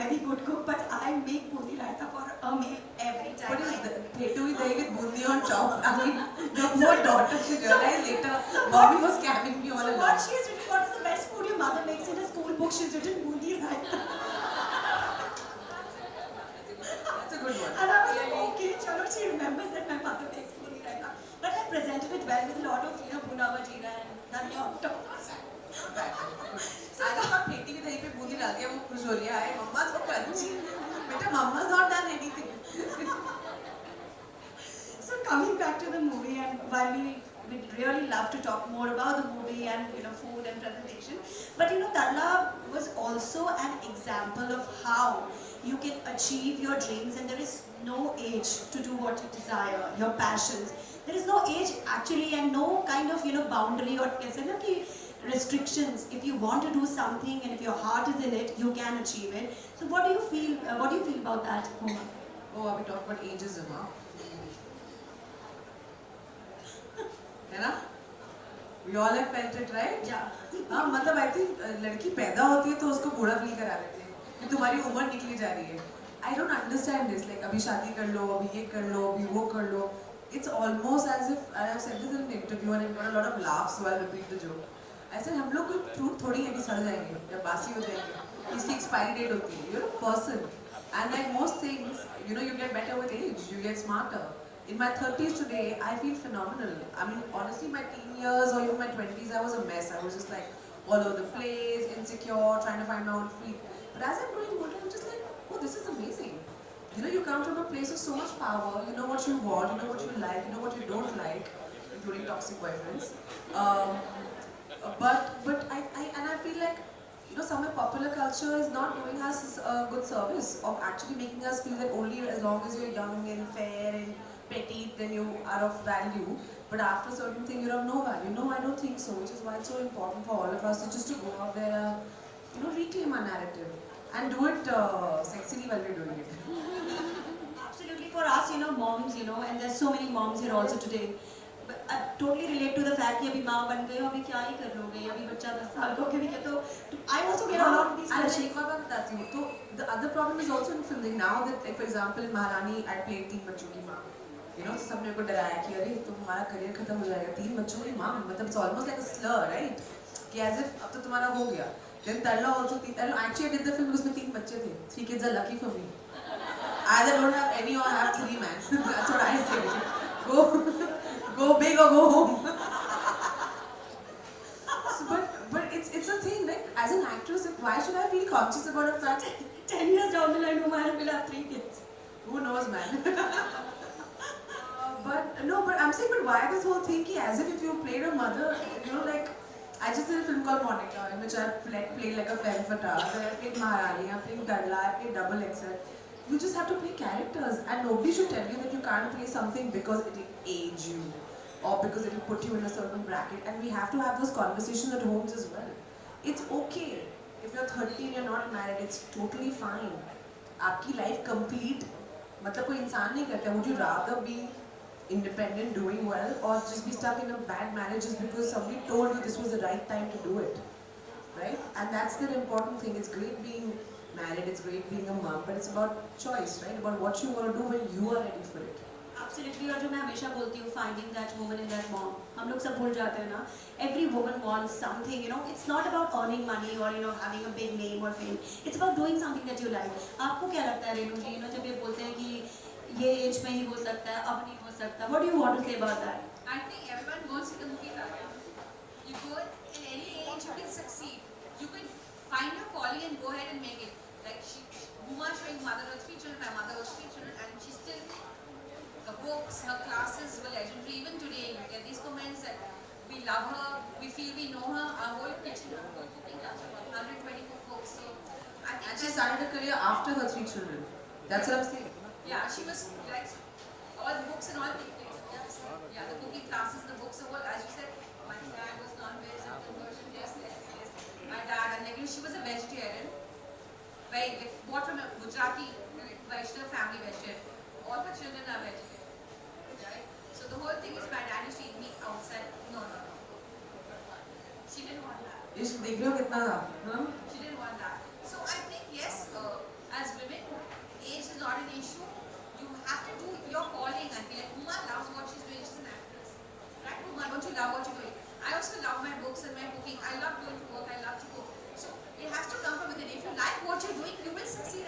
very good cook, but I make bundi raita for a meal every time. What is the Petui dahi with bundi on top? I mean, the poor daughter, she realized later, mommy was scamming me all So along. what she has written, what is the best food your mother makes in a school book? She's written bundi raita. That's a good one. And I was like, okay, chalo, she remembers that my mother makes bundi raita. But I presented it well with a lot of, bhuna bhuna jeera and dhania on top. आज आप बेटी भी दही पे बूंदी डाल के वो खुश हो रही है आए मम्मा सो क्रंची बेटा mama's not done anything. So coming back to the movie, and while we'd really love to talk more about the movie and food and presentation, but Tarla was also an example of how you can achieve your dreams, and there is no age to do what you desire, your passions. There is no age actually, and no kind of boundary or restrictions. If you want to do something and if your heart is in it, you can achieve it. So what do you feel? What do you feel about that, Huma? Oh, we talk about ageism, huh? है ना? We all have felt it, right? Yeah. हाँ मतलब I think लड़की पैदा होती है तो उसको बूढ़ा फील करा देते हैं कि तुम्हारी उम्र निकली जा रही है. I don't understand this. Like अभी शादी कर लो, अभी ये कर लो, अभी वो कर लो. It's almost as if I have said this in an interview and I got a lot of laughs, so I'll repeat the joke. I said हम लोग कोई फ्रूट थोड़ी है कि सड़ जाएंगे या बासी हो जाएंगे. इसकी expiry date होती है. You're a person, and like most things, you get better with age. You get smarter. In my 30s today, I feel phenomenal. I mean, honestly, my teen years or even my 20s, I was a mess. I was just like all over the place, insecure, trying to find my own feet. But as I'm growing older, I'm just like, oh, this is amazing. You come from a place of so much power. You know what you want, you know what you like, you know what you don't like, including toxic boyfriends. But I feel like somewhere popular culture is not doing us a good service of actually making us feel that only as long as you're young and fair and petite, then you are of value. But after a certain thing, you're of no value. No, I don't think so. Which is why it's so important for all of us to just to go out there, reclaim our narrative and do it sexily while we're doing it. Absolutely, for us, moms, and there's so many moms here also today. But I totally relate to the fact कि अभी माँ बन गए हो, अभी क्या ही कर लोगे, अभी बच्चा 10 साल का हो गया, तो I also get a lot of these questions. एक बात बताती हूँ, तो the other problem is also in filming now that, like, for example, in महारानी I played 3 बच्चों की माँ. सब ने को डराया कि अरे तुम्हारा करियर खत्म हो जाएगा 3 बच्चों की माँ, मतलब it's almost like a slur, right? कि as if अब तो तुम्हारा हो गया. Then Tarla also actually I did the film उसमें 3 बच्चे थे. 3 kids are lucky for me. Either don't have any or have 3, man. That's what I say. Go big or go home. But it's a thing, like as an actress, why should I feel conscious about a fact? 10 years down the line, Huma will have 3 kids. Who knows, man? But I'm saying, but why this whole thing? As if you played a mother, like I just did a film called Monica, in which I played like a femme fatale. I played Maharani, I played Tarla, I played Double XL. You just have to play characters, and nobody should tell you that you can't play something because it will age you or because it will put you in a certain bracket. And we have to have those conversations at homes as well. It's okay if you're 30 and you're not married. It's totally fine. आपकी life complete मतलब कोई इंसान नहीं करता. Would you rather be independent, doing well, or just be stuck in a bad marriage just because somebody told you this was the right time to do it, right? And that's the important thing. It's great being married, it's great being a mom, but it's about choice, right? About what you want to do when you are ready for it. Absolutely, और जो मैं हमेशा बोलती हूँ, finding that woman in that mom. हम लोग सब भूल जाते हैं ना. Every woman wants something, It's not about earning money or having a big name or fame. It's about doing something that you like. आपको क्या लगता है रेनू जी? जब ये बोलते हैं कि ये एज में ही हो सकता है, अब नहीं हो सकता. What do you want to say about that? I think everyone wants to compete. You go in any age, you can succeed. You can find your calling and go ahead and make it. Like Huma showing mother of 3 children, my mother was 3 children, and she still, her books, her classes were legendary. Even today, you get these comments that we love her, we feel we know her. Our whole kitchen, our whole cooking class, 120 books. So I think. And she started her career after her 3 children. That's what I'm saying. Yeah, she was like all the books and all. Yeah, the cooking classes, the books, the whole. As you said, my dad was non-veg and conversion. Yes. My dad, and like she was a vegetarian. Bought from a Gujarati Vaishnav family vegetarian. All the children are vegetarian, right? So the whole thing is my dad used to eat meat outside. No. She didn't want that. You should देख रहे हो कितना था, She didn't want that. So I think yes, as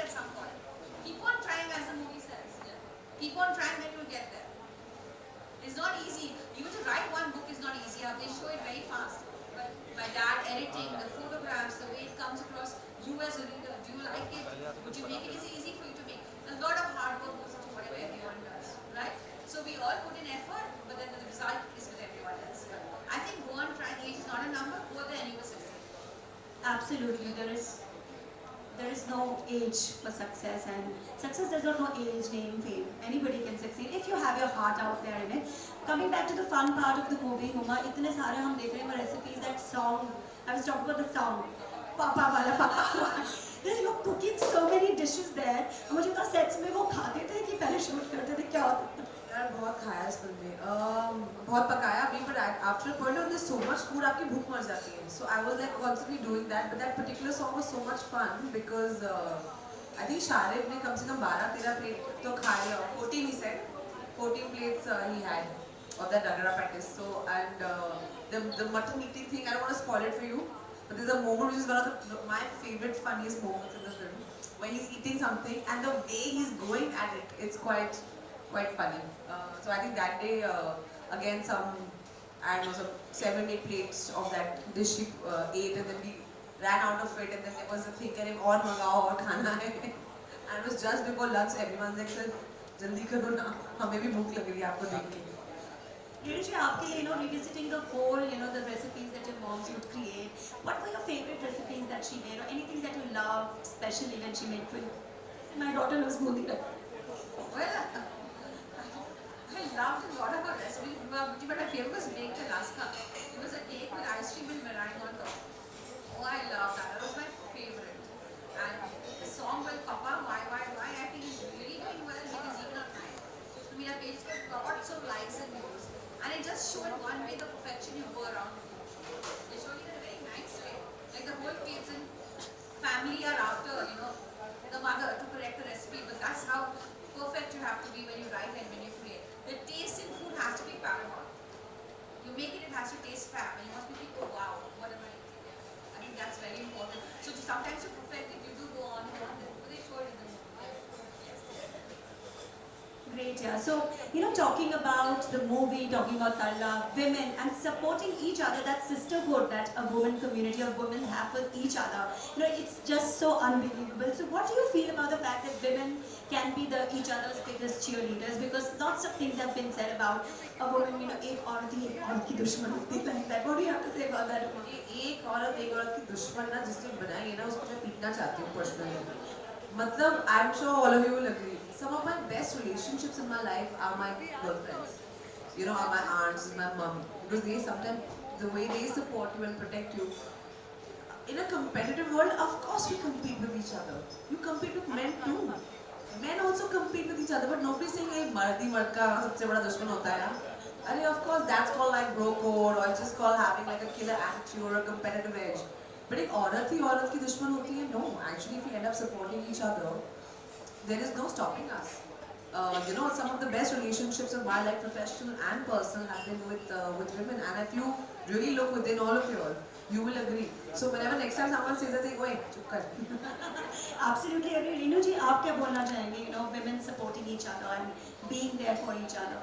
at some point. Keep on trying, as the movie says. Yeah? Keep on trying, then you'll get there. It's not easy. Even to write one book is not easy. They show it very fast. But my dad editing, the photographs, the way it comes across, you as a reader, do you like it? Would you make it? Is it easy for you to make? A lot of hard work goes into whatever everyone does, right? So we all put in effort, but then the result is with everyone else. I think go on trying. Age is not a number. Go there and you will succeed. Absolutely, there is no age for success, and success does not know age, name, fame. Anybody can succeed if you have your heart out there in it. Coming back to the fun part of the movie, Huma, इतने सारे हम देख रहे हैं recipes, that song. I was talking about the song, Papa wala Papa. You're cooking so many dishes there. मुझे तो sets में वो खाते थे कि पहले shoot करते थे क्या होता था? यार बहुत खाया इस फिल्म में, बहुत पकाया भी, but after a point there's so much food आपकी भूख मर जाती है. So I was like constantly doing that, but that particular song was so much fun because I think Sharib ने कम से कम 12-13 प्लेट तो खाए, 14 he said, 14 plates he had of that ragara practice. So and the mutton eating thing, I don't want to spoil it for you, but there's a moment which is one of my favorite funniest moments in the film, when he's eating something and the way he's going at it, it's quite funny. So I think that day, again, I don't know, some 7-8 plates of that dish he ate, and then we ran out of it, and then there was a thing, and और मंगाओ और खाना है. And it was just before lunch, everyone's like, sir, जल्दी करो ना, हमें भी भूख लग रही है आपको देख के. Rishi, आपके लिए, revisiting the whole, the recipes that your moms would create. What were your favorite recipes that she made, or anything that you love, especially when she made for you? My daughter loves bundi. Well, I loved a lot of her recipes, but my favorite was baked Alaska. It was a cake with ice cream and meringue on top. Oh, I love that. That was my favorite. And the song with Papa, why, I think is really doing well because even on time. I mean, our page got lots of likes and views. And it just showed one way the perfection you go around with. They showed it in a very nice way. Like the whole kids and family are after, the mother to correct the recipe, but that's how perfect you have to be when you write and when you create. The taste in food has to be paramount. You make it, it has to taste fab, and you must be thinking, oh wow, what am I eating? I think that's very important. So sometimes to perfect it, you do go on and on, but they show it in the movie. Yes. Great, yeah. So, talking about the movie, talking about Tarla, women, and supporting each other, that sisterhood that a woman community of women have with each other, it's just so unbelievable. So, what do you feel about the fact that women can be each other's biggest cheerleaders? Because lots of things have been said about a woman, एक औरत ही एक औरत की दुश्मन होती है, like that. What do you have to say about that? एक औरत की दुश्मन ना जिसने बनाई है ना, उसको मैं पीटना चाहती हूँ personally. मतलब I'm sure all of you will agree. Some of my best relationships in my life are my girlfriends. Are my aunts, my mom, because they sometimes, the way they support you and protect you. In a competitive world, of course we compete with each other. You compete with men too. Men also compete with each other, but nobody's saying, hey, मर्द ही मर्द का सबसे बड़ा दुश्मन होता है ना. And of course, that's called like bro code, or it's just called having like a killer attitude or a competitive edge. But एक औरत ही औरत की दुश्मन होती है? No, actually, if we end up supporting each other, there is no stopping us. Some of the best relationships of my life, professional and personal, have been with women. And if you really look within all of you will agree. So whenever next time someone says that, say, wait, chup kar. Absolutely agree. Renu ji, आप क्या बोलना चाहेंगे? Women supporting each other and being there for each other.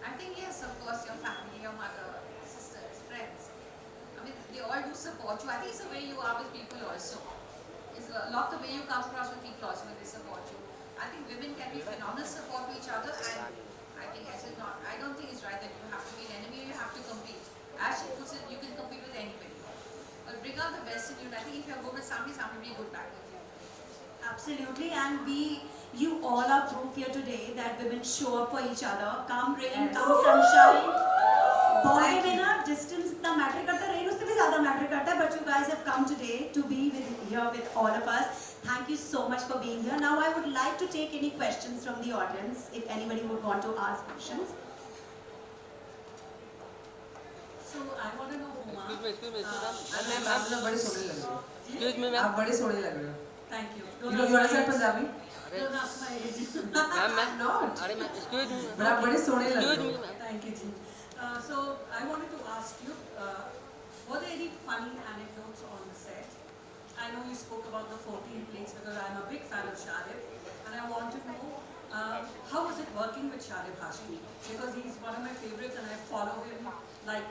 I think yes, of course, your family, your mother, sisters, friends. I mean, they all do support you. I think it's the way you are with people also. It's a lot the way you come across with people also when they support you. I think women can be phenomenal support to each other, and I think I don't think it's right that you have to be an enemy or you have to compete. As she puts it, you can compete with anybody. But bring out the best in you. And I think if you're good with somebody will be good back with you. Absolutely, and you all are proof here today that women show up for each other. Come rain, come sunshine. Boy में ना distance इतना matter करता है, rain उससे भी ज़्यादा matter करता है. But you guys have come today to be here with all of us. Thank you so much for being here. Now I would like to take any questions from the audience, if anybody would want to ask questions. So I want to know, Huma. Excuse me, आप लोग बड़े सोने लग रहे हो. Excuse me, आप बड़े सोने लग रहे हो. Thank you. You understand Punjabi? Don't ask my age. I'm not. Excuse me. But आप बड़े सोने लग रहे हो. Thank you, Ji. So I wanted to ask you, were there any funny anecdotes on the set? I know you spoke about the 14 plates because I'm a big fan of of Sharif, and I want to know how was it working with Sharif Hashmi? Because he's one of my favorites, and I follow him like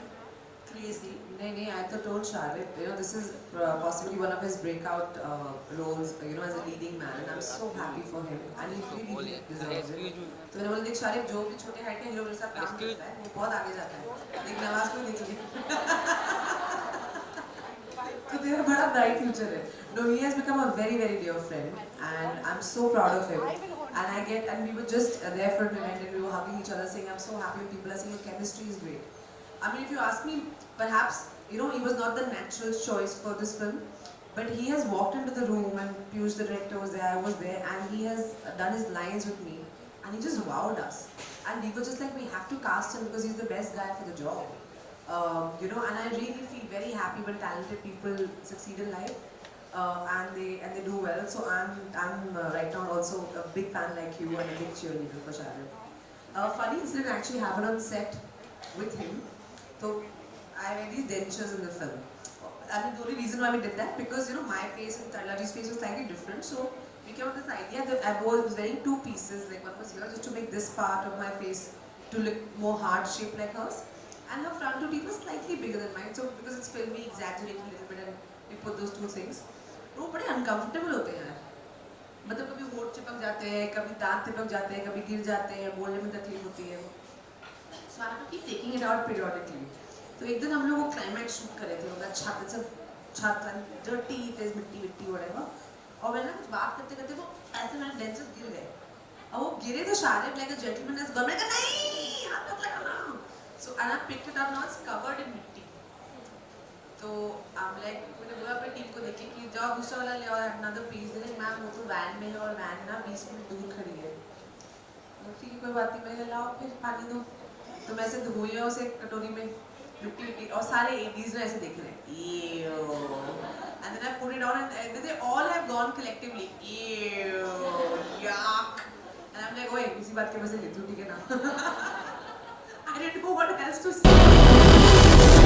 crazy. No, I told Sharif, this is possibly one of his breakout roles, as a leading man, and I'm so happy for him, and he really deserves it. तो मैंने बोला देख शारिफ जो भी छोटे height के hero मेरे साथ काम करता है वो बहुत आगे जाता है लेकिन नवाज को देख ली तो तेरा बड़ा bright future है. No, he has become a very very dear friend, and I'm so proud of him. And we were just there for an event, and we were hugging each other, saying I'm so happy. People are saying your chemistry is great. I mean, if you ask me, perhaps, he was not the natural choice for this film, but he has walked into the room and Piyush, the director, was there, I was there, and he has done his lines with me, and he just wowed us. And we were just like, we have to cast him because he's the best guy for the job. And I really feel very happy when talented people succeed in life, and they do well. So I'm right now also a big fan like you and a big cheerleader for Sharif. Funny incident actually happened on set with him. So I wear these dentures in the film. I mean, the only reason why we did that because my face and Tarla's face was slightly different. So we came up with this idea that I was wearing two pieces. Like one was here just to make this part of my face to look more heart shaped like hers, and her front two teeth was slightly bigger than mine. So because it's filmy, exaggerated a little bit, and we put those two things. वो बड़े uncomfortable होते हैं. मतलब कभी होठ चिपक जाते हैं, कभी दांत चिपक जाते हैं, कभी गिर जाते हैं, बोलने में तकलीफ होती है. So I have to keep taking it out periodically. तो एक दिन हम लोग वो क्लाइमैक्स शूट कर रहे थे, उनका छत dirty फेस मिट्टी whatever. और मैंने कुछ बात करते करते वो ऐसे मेरे डेंचर्स गिर गए. और वो गिरे तो Sharif like a gentleman has gone. मैंने कहा नहीं हाथ मत लगाना. So and I picked it up, now it's covered in मिट्टी. तो I'm like मैंने बोला अपनी टीम को देखे कि जाओ दूसरा वाला ले आओ another piece. लेकिन मैम वो तो वैन में है और वैन ना 20 मिनट दूर खड़ी है. ठीक है कोई बात नहीं, मैंने लाओ फिर पानी दो. तो मैं ऐसे धोई उसे कटोरी में मिट्टी और सारे ADs ना ऐसे देख रहे हैं. And then I put it on and they all have gone collectively. Ew, yuck. And I'm like, ओए इसी बात के वजह से लेती हूँ ठीक है ना. I didn't know what else to say.